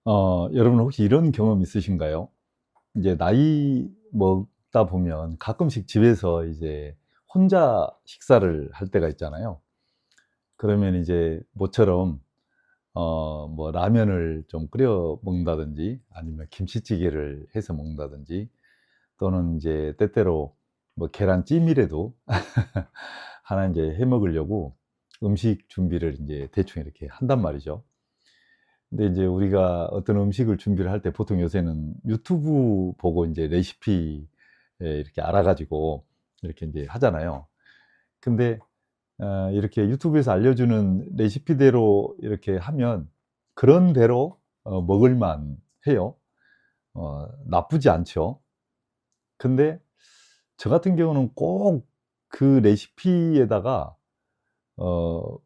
여러분 혹시 이런 경험 있으신가요? 이제 나이 먹다 보면 가끔씩 집에서 이제 혼자 식사를 할 때가 있잖아요. 그러면 이제 모처럼 뭐 라면을 좀 끓여 먹는다든지 아니면 김치찌개를 해서 먹는다든지 또는 이제 때때로 뭐 계란찜이라도 하나 이제 해 먹으려고 음식 준비를 이제 대충 이렇게 한단 말이죠. 근데 이제 우리가 어떤 음식을 준비를 할 때 보통 요새는 유튜브 보고 이제 레시피 이렇게 알아 가지고 이렇게 이제 하잖아요. 근데 이렇게 유튜브에서 알려주는 레시피대로 이렇게 하면 그런 대로 먹을 만해요. 나쁘지 않죠. 근데 저 같은 경우는 꼭 그 레시피에다가 어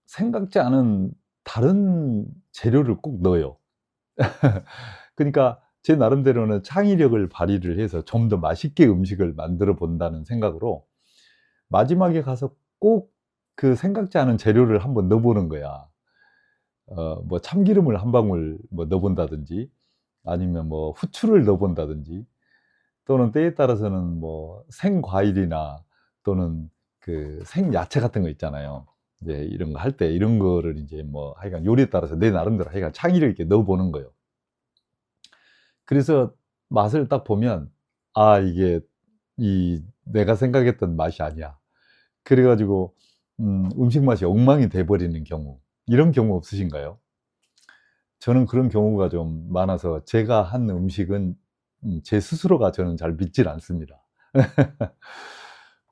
생각지 않은 다른 재료를 꼭 넣어요. 그러니까 제 나름대로는 창의력을 발휘를 해서 좀 더 맛있게 음식을 만들어 본다는 생각으로 마지막에 가서 꼭 그 생각지 않은 재료를 한번 넣어 보는 거야. 뭐 참기름을 한 방울 뭐 넣어 본다든지 아니면 뭐 후추를 넣어 본다든지 또는 때에 따라서는 뭐 생과일이나 또는 그 생야채 같은 거 있잖아요. 이제 이런 거 할 때 이런 거를 인제 뭐 하여간 요리에 따라서 내 나름대로 하여간 창의력 있게 넣어 보는 거예요. 그래서 맛을 딱 보면 '아 이게 이 내가 생각했던 맛이 아니야.' 그래 가지고 음식 맛이 엉망이 돼 버리는 경우 이런 경우 없으신가요? 저는 그런 경우가 좀 많아서 제가 한 음식은 제 스스로가 저는 잘 믿질 않습니다.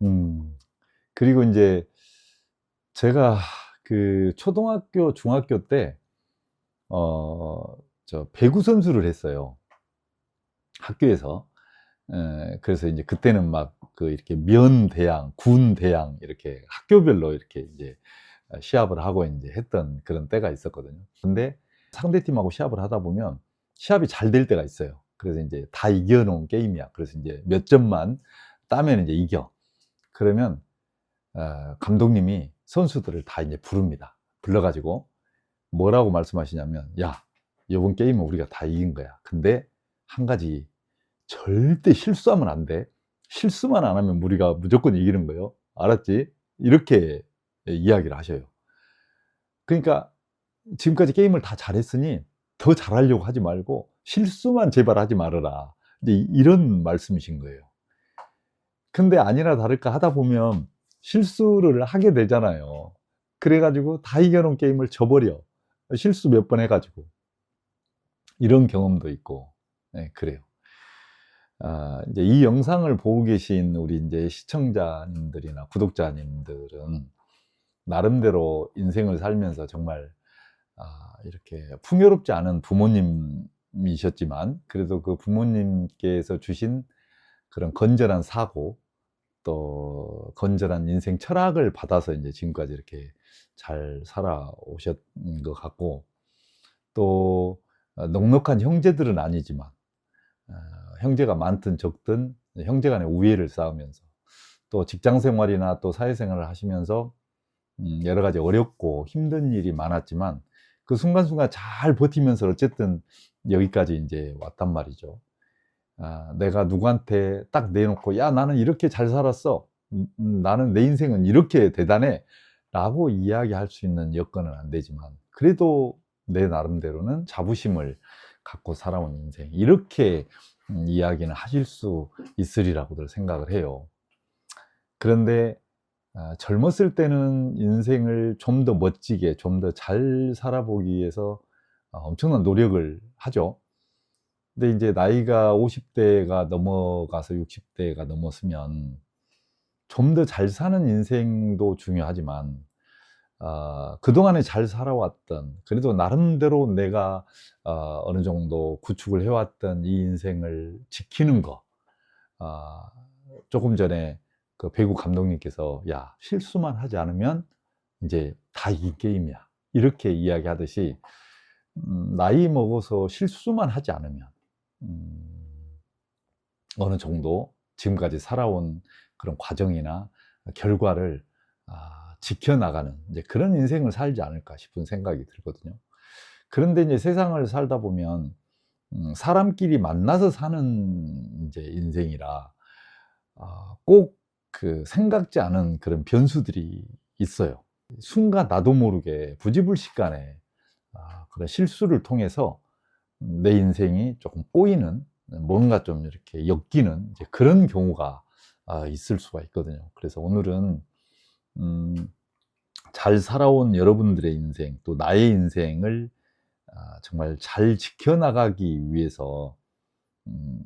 음 그리고 인제 제가 그 초등학교, 중학교 때 어 배구 선수를 했어요, 학교에서. 그래서 인제 그때는 막 그 이렇게 면 대항, 군 대항 이렇게 학교별로 이렇게 인제 시합을 하고 인제 했던 그런 때가 있었거든요. 근데 상대팀하고 시합을 하다 보면 시합이 잘 될 때가 있어요. 그래서 인제 다 이겨 놓은 게임이야. 그래서 인제 몇 점만 따면 인제 이겨. 그러면 감독님이 선수들을 다 인제 부릅니다. 불러 가지고 뭐라고 말씀하시냐면 "야 요번 게임은 우리가 다 이긴 거야. 근데 한 가지 절대 실수하면 안 돼. 실수만 안 하면 우리가 무조건 이기는 거요. 알았지?" 이렇게 이야기를 하셔요. 그러니까 지금까지 게임을 다 잘했으니 더 잘하려고 하지 말고 "실수만 제발 하지 말아라." 이제 이런 말씀이신 거예요. 근데 아니나 다를까 하다 보면 실수를 하게 되잖아요. 그래 가지고 다 이겨 놓은 게임을 져 버려. 실수 몇 번 해 가지고. 이런 경험도 있고 그래요. 인제 이 영상을 보고 계신 우리 인제 시청자님들이나 구독자님들은 나름대로 인생을 살면서 정말 이렇게 풍요롭지 않은 부모님이셨지만 그래도 그 부모님께서 주신 그런 건전한 사고 또 건전한 인생 철학을 받아서 인제 지금까지 이렇게 잘 살아오셨는 것 같고 또 넉넉한 형제들은 아니지만 어 형제가 많든 적든 형제 간의 우애를 쌓으면서 또 직장 생활이나 또 사회생활을 하시면서 여러 가지 어렵고 힘든 일이 많았지만 그 순간순간 잘 버티면서 어쨌든 여기까지 인제 왔단 말이죠. 내가 누구한테 딱 내놓고 "야 나는 이렇게 잘 살았어. 나는 내 인생은 이렇게 대단해."라고 이야기할 수 있는 여건은 안 되지만 그래도 내 나름대로는 자부심을 갖고 살아온 인생 이렇게 이야기는 하실 수 있으리라고들 생각을 해요. 그런데 젊었을 때는 인생을 좀 더 멋지게 좀 더 잘 살아보기 위해서 엄청난 노력을 하죠. 근데 인제 나이가 50 대가 넘어가서 60 대가 넘었으면 좀 더 잘 사는 인생도 중요하지만 그동안에 잘 살아왔던 그래도 나름대로 내가 어느 정도 구축을 해 왔던 이 인생을 지키는 거 아 조금 전에 그 배구 감독님께서 "야 실수만 하지 않으면 인제 다 이긴 게임이야." 이렇게 이야기하듯이 나이 먹어서 실수만 하지 않으면 음 어느 정도 지금까지 살아온 그런 과정이나 결과를 지켜나가는 이제 그런 인생을 살지 않을까 싶은 생각이 들거든요. 그런데 이제 세상을 살다 보면 사람끼리 만나서 사는 이제 인생이라 꼭 그 생각지 않은 그런 변수들이 있어요. 순간 나도 모르게 부지불식간에 그런 실수를 통해서 내 인생이 조금 꼬이는, 뭔가 좀 이렇게 엮이는 이제 그런 경우가 있을 수가 있거든요. 그래서 오늘은 음 잘 살아온 여러분들의 인생, 또 나의 인생을 정말 잘 지켜나가기 위해서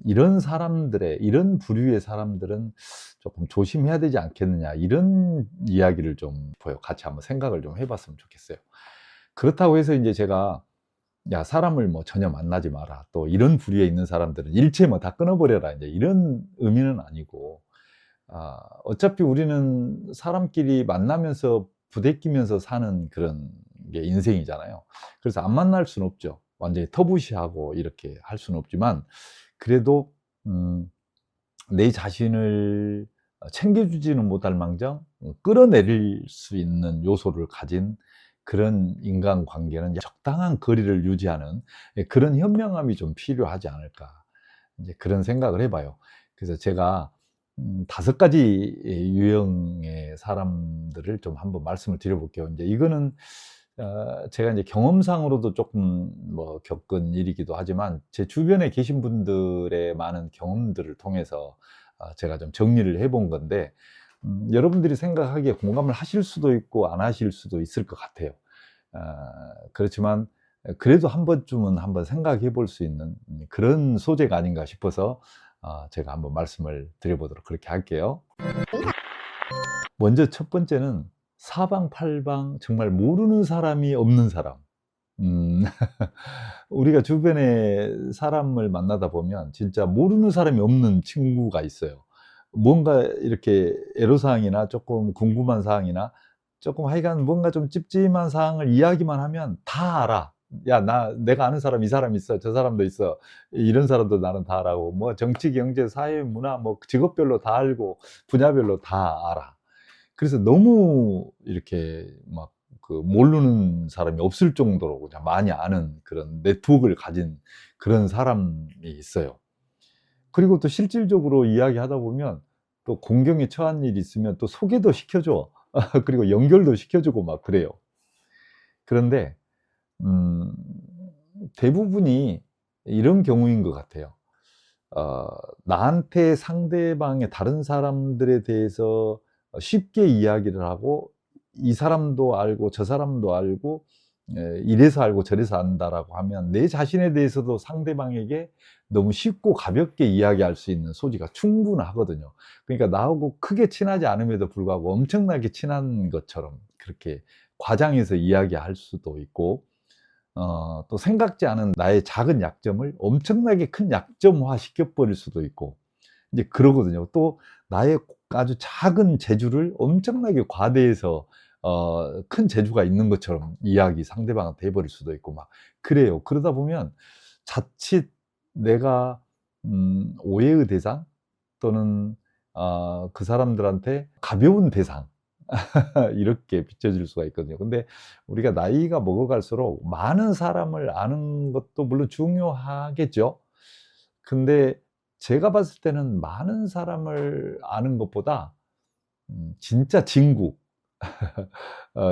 이런 사람들의, 이런 부류의 사람들은 조금 조심해야 되지 않겠느냐, 이런 이야기를 좀 같이 한번 생각을 좀 해봤으면 좋겠어요. 그렇다고 해서 이제 제가 야, 사람을 뭐 전혀 만나지 마라, 또 이런 부류에 있는 사람들은 일체 뭐 다 끊어버려라, 이제 이런 의미는 아니고, 어차피 우리는 사람끼리 만나면서 부대끼면서 사는 그런 게 인생이잖아요. 그래서 안 만날 수는 없죠. 완전히 터부시하고 이렇게 할 수는 없지만, 그래도 내 자신을 챙겨주지는 못할 망정 끌어내릴 수 있는 요소를 가진 그런 인간관계는 적당한 거리를 유지하는, 그런 현명함이 좀 필요하지 않을까, 이제 그런 생각을 해봐요. 그래서 제가 5가지 유형의 사람들을 좀 한번 말씀을 드려볼게요. 이제 이거는 제가 이제 경험상으로도 조금 뭐 겪은 일이기도 하지만, 제 주변에 계신 분들의 많은 경험들을 통해서 제가 좀 정리를 해본 건데, 여러분들이 생각하기에 공감을 하실 수도 있고 안 하실 수도 있을 것 같아요. 그렇지만 그래도 한 번쯤은 한번 생각해 볼 수 있는 그런 소재가 아닌가 싶어서 제가 한번 말씀을 드려보도록 그렇게 할게요. 먼저 첫 번째는 사방팔방 정말 모르는 사람이 없는 사람. 음 우리가 주변에 사람을 만나다 보면 진짜 모르는 사람이 없는 친구가 있어요. 뭔가 이렇게 애로사항이나 조금 궁금한 사항이나 조금 하여간 뭔가 좀 찝찝한 사항을 이야기만 하면 다 알아. "야, 내가 아는 사람 이 사람 있어. 저 사람도 있어. 이런 사람도 나는 다 알아."고, 뭐 정치, 경제, 사회, 문화, 뭐 직업별로 다 알고 분야별로 다 알아. 그래서 너무 이렇게 막 모르는 사람이 없을 정도로 그냥 많이 아는 그런 네트워크를 가진 그런 사람이 있어요. 그리고 또 실질적으로 이야기하다 보면 또 공경에 처한 일이 있으면 또 소개도 시켜 줘. 그리고 연결도 시켜 주고 막 그래요. 그런데 음 대부분이 이런 경우인 것 같아요. 어 나한테, 상대방의 다른 사람들에 대해서 쉽게 이야기를 하고, 이 사람도 알고 저 사람도 알고, 이래서 알고 저래서 안다라고 하면 내 자신에 대해서도 상대방에게 너무 쉽고 가볍게 이야기할 수 있는 소지가 충분하거든요. 그러니까 나하고 크게 친하지 않음에도 불구하고 엄청나게 친한 것처럼 그렇게 과장해서 이야기할 수도 있고, 또 생각지 않은 나의 작은 약점을 엄청나게 큰 약점화 시켜 버릴 수도 있고, 이제 그러거든요. 또 나의 아주 작은 재주를 엄청나게 과대해서 큰 재주가 있는 것처럼 이야기 상대방한테 해 버릴 수도 있고 막 그래요. 그러다 보면 자칫 내가 오해의 대상, 또는 그 사람들한테 가벼운 대상 이렇게 비춰질 수가 있거든요. 근데 우리가 나이가 먹어갈수록 많은 사람을 아는 것도 물론 중요하겠죠. 근데 제가 봤을 때는 많은 사람을 아는 것보다 진짜 진국,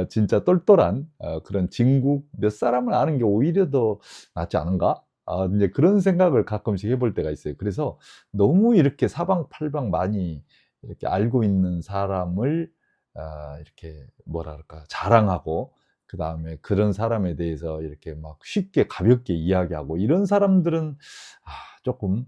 진짜 똘똘한 그런 진국 몇 사람을 아는 게 오히려 더 낫지 않은가? 인제 그런 생각을 가끔씩 해볼 때가 있어요. 그래서 너무 이렇게 사방팔방 많이 이렇게 알고 있는 사람을 이렇게 뭐라 그럴까, 자랑하고, 그다음에 그런 사람에 대해서 이렇게 막 쉽게 가볍게 이야기하고, 이런 사람들은 쪼끔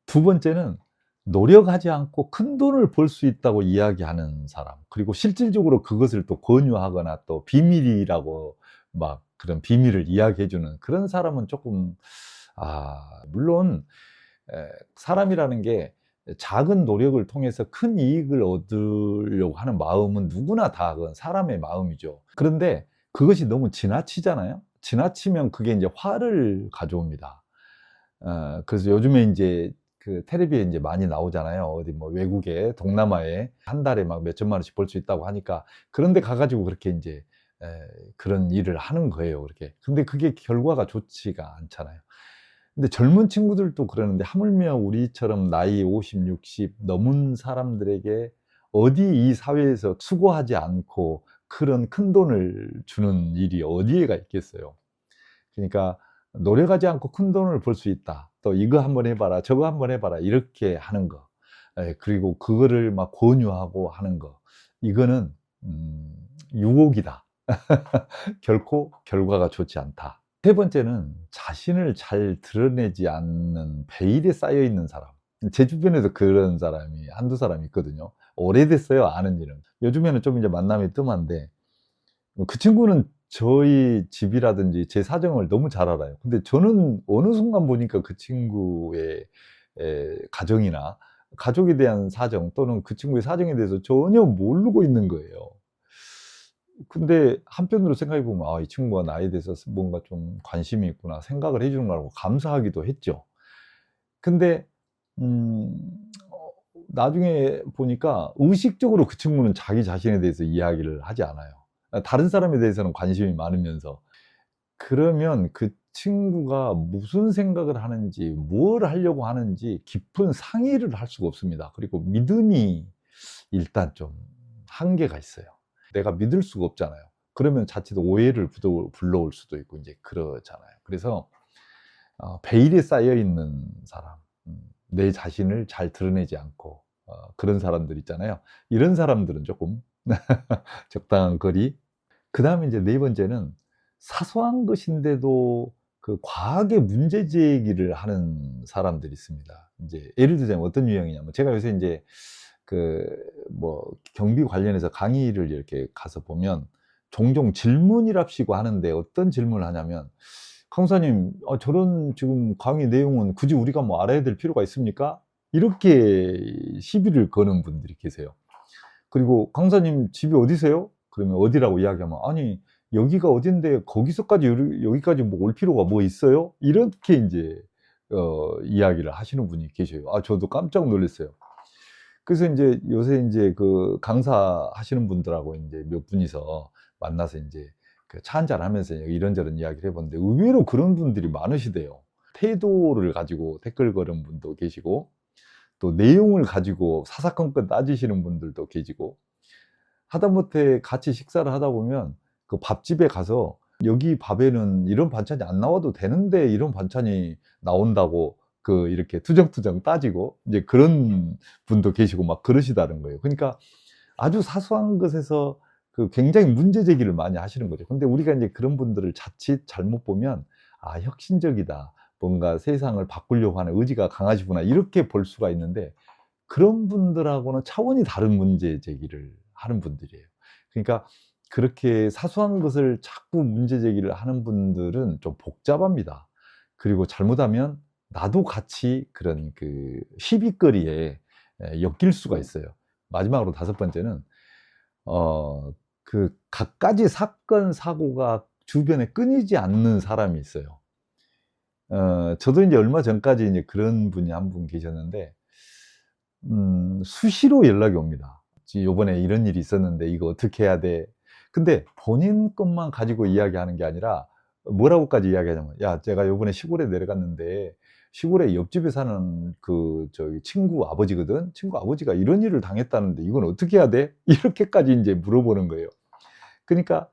두 번째는 노력하지 않고 큰돈을 벌 수 있다고 이야기하는 사람, 그리고 실질적으로 그것을 또 권유하거나 또 비밀이라고 막 그런 비밀을 이야기해 주는 그런 사람은 쪼끔, 물론 사람이라는 게 작은 노력을 통해서 큰 이익을 얻으려고 하는 마음은 누구나 다 그건 사람의 마음이죠. 그런데 그것이 너무 지나치잖아요. 지나치면 그게 인제 화를 가져옵니다. 그래서 요즘에 인제 그 텔레비에 인제 많이 나오잖아요. 어디 뭐 외국에, 동남아에 한 달에 막 몇 천만 원씩 벌 수 있다고 하니까 그런 데 가 가지고 그렇게 인제 그런 일을 하는 거예요, 그렇게. 근데 그게 결과가 좋지가 않잖아요. 근데 젊은 친구들도 그러는데 하물며 우리처럼 나이 50, 60 넘은 사람들에게 어디 이 사회에서 수고하지 않고 그런 큰돈을 주는 일이 어디에가 있겠어요. 그러니까 노력하지 않고 큰돈을 벌 수 있다. 또 이거 한번 해 봐라. 저거 한번 해 봐라. 이렇게 하는 거. 그리고 그거를 막 권유하고 하는 거. 이거는 유혹이다. 결코 결과가 좋지 않다. 세 번째는 자신을 잘 드러내지 않는 베일에 쌓여 있는 사람. 제 주변에도 그런 사람이 한두 사람 있거든요. 오래됐어요, 아는 지는. 요즘에는 좀 이제 만남이 뜸한데 그 친구는 저희 집이라든지 제 사정을 너무 잘 알아요. 근데 저는 어느 순간 보니까 그 친구의 가정이나 가족에 대한 사정 또는 그 친구의 사정에 대해서 전혀 모르고 있는 거예요. 근데 한편으로 생각해 보면 '아 이 친구가 나에 대해서 뭔가 좀 관심이 있구나.' 생각을 해 주는 거라고 감사하기도 했죠. 근데 음 나중에 보니까 의식적으로 그 친구는 자기 자신에 대해서 이야기를 하지 않아요. 다른 사람에 대해서는 관심이 많으면서. 그러면 그 친구가 무슨 생각을 하는지 뭘 하려고 하는지 깊은 상의를 할 수가 없습니다. 그리고 믿음이 일단 좀 한계가 있어요. 내가 믿을 수가 없잖아요. 그러면 자칫 오해를 불러올 수도 있고 인제 그러잖아요. 그래서 베일에 쌓여 있는 사람, 내 자신을 잘 드러내지 않고 그런 사람들 있잖아요. 이런 사람들은 쪼끔 적당한 거리. 그다음에 인제 네 번째는 사소한 것인데도 그 과하게 문제 제기를 하는 사람들이 있습니다. 인제 예를 들자면 어떤 유형이냐면 제가 요새 인제 그 뭐 경비 관련해서 강의를 이렇게 가서 보면 종종 질문이랍시고 하는데 어떤 질문을 하냐면 "강사님 저런 지금 강의 내용은 굳이 우리가 뭐 알아야 될 필요가 있습니까?" 이렇게 시비를 거는 분들이 계세요. 그리고 "강사님 집이 어디세요?" 그러면 어디라고 이야기하면 "아니 여기가 어딘데 거기서까지 여기까지 뭐 올 필요가 뭐 있어요?" 이렇게 인제 이야기를 하시는 분이 계셔요. 저도 깜짝 놀랐어요. 그래서 인제 요새 인제 그 강사하시는 분들하고 인제 몇 분이서 만나서 인제 그 차 한잔 하면서 이런저런 이야기를 해 봤는데 의외로 그런 분들이 많으시대요. 태도를 가지고 댓글 거는 분도 계시고 또 내용을 가지고 사사건건 따지시는 분들도 계시고 하다못해 같이 식사를 하다 보면 그 밥집에 가서 "여기 밥에는 이런 반찬이 안 나와도 되는데 이런 반찬이 나온다."고 이렇게 투정투정 따지고 이제 그런 분도 계시고 막 그러시다는 거예요. 그러니까 아주 사소한 것에서 굉장히 문제 제기를 많이 하시는 거죠. 근데 우리가 인제 그런 분들을 자칫 잘못 보면 '아 혁신적이다. 뭔가 세상을 바꾸려고 하는 의지가 강하시구나.' 이렇게 볼 수가 있는데 그런 분들하고는 차원이 다른 문제 제기를 하는 분들이에요. 그러니까 그렇게 사소한 것을 자꾸 문제 제기를 하는 분들은 좀 복잡합니다. 그리고 잘못하면 나도 같이 그런 시비거리에 엮일 수가 있어요. 마지막으로 다섯 번째는 갖가지 사건 사고가 주변에 끊이지 않는 사람이 있어요. 저도 인제 얼마 전까지 이제 그런 분이 한 분 계셨는데 수시로 연락이 옵니다. "요번에 이런 일이 있었는데 이거 어떻게 해야 돼?" 근데 본인 것만 가지고 이야기하는 게 아니라 뭐라고까지 이야기하냐면 "야 제가 요번에 시골에 내려갔는데 시골에 옆집에 사는 저기 친구 아버지거든. 친구 아버지가 이런 일을 당했다는데 이건 어떻게 해야 돼?" 이렇게까지 인제 물어보는 거예요. 그러니까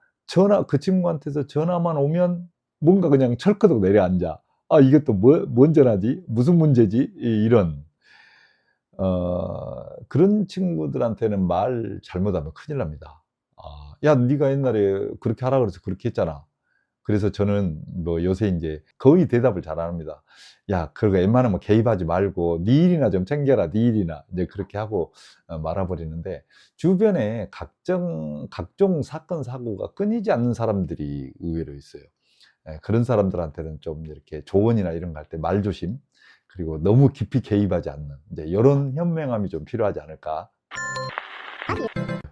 그 친구한테서 전화만 오면 뭔가 그냥 철커덕 내려앉아. '아 이게 또 뭔 전화지? 무슨 문제지?' 이런 그런 친구들한테는 말 잘못하면 큰일 납니다. "야 네가 옛날에 그렇게 하라 그래서 그렇게 했잖아." 그래서 저는 뭐 요새 인제 거의 대답을 잘 안 합니다. "야 그거 웬만하면 개입하지 말고 네 일이나 좀 챙겨라, 네 일이나." 이제 그렇게 하고 말아 버리는데 주변에 각종 사건 사고가 끊이지 않는 사람들이 의외로 있어요. 그런 사람들한테는 좀 이렇게 조언이나 이런 거 할 때 말조심 그리고 너무 깊이 개입하지 않는 인제 요런 현명함이 좀 필요하지 않을까.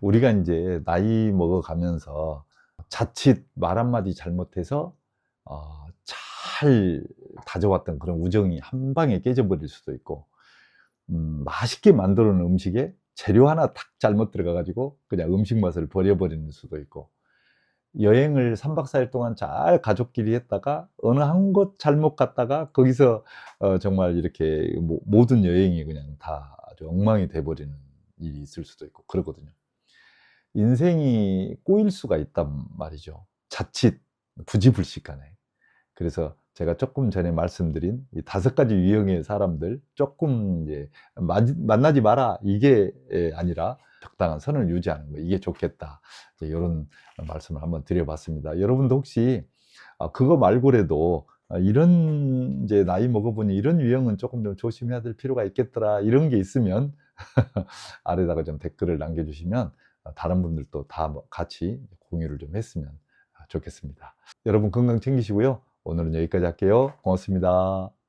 우리가 인제 나이 먹어 가면서 자칫 말 한마디 잘못해서 잘 다져왔던 그런 우정이 한 방에 깨져 버릴 수도 있고 맛있게 만들어 놓은 음식에 재료 하나 탁 잘못 들어가 가지고 그냥 음식 맛을 버려 버리는 수도 있고 여행을 3박 4일 동안 잘 가족끼리 했다가 어느 한 곳 잘못 갔다가 거기서 정말 이렇게 모든 여행이 그냥 다 아주 엉망이 돼 버리는 일이 있을 수도 있고 그러거든요. 인생이 꼬일 수가 있단 말이죠. 자칫 부지불식간에. 그래서 제가 조금 전에 말씀드린 이 5가지 유형의 사람들 조금 이제 만나지 마라 이게 아니라 적당한 선을 유지하는 거 이게 좋겠다. 이제 요런 말씀을 한번 드려 봤습니다. 여러분도 혹시 그거 말고라도 이런 이제 나이 먹어 보니 '이런 유형은 조금 좀 조심해야 될 필요가 있겠더라.' 이런 게 있으면 아래다가 좀 댓글을 남겨 주시면 다른 분들도 다 뭐 같이 공유를 좀 했으면 좋겠습니다. 여러분 건강 챙기시고요. 오늘은 여기까지 할게요. 고맙습니다.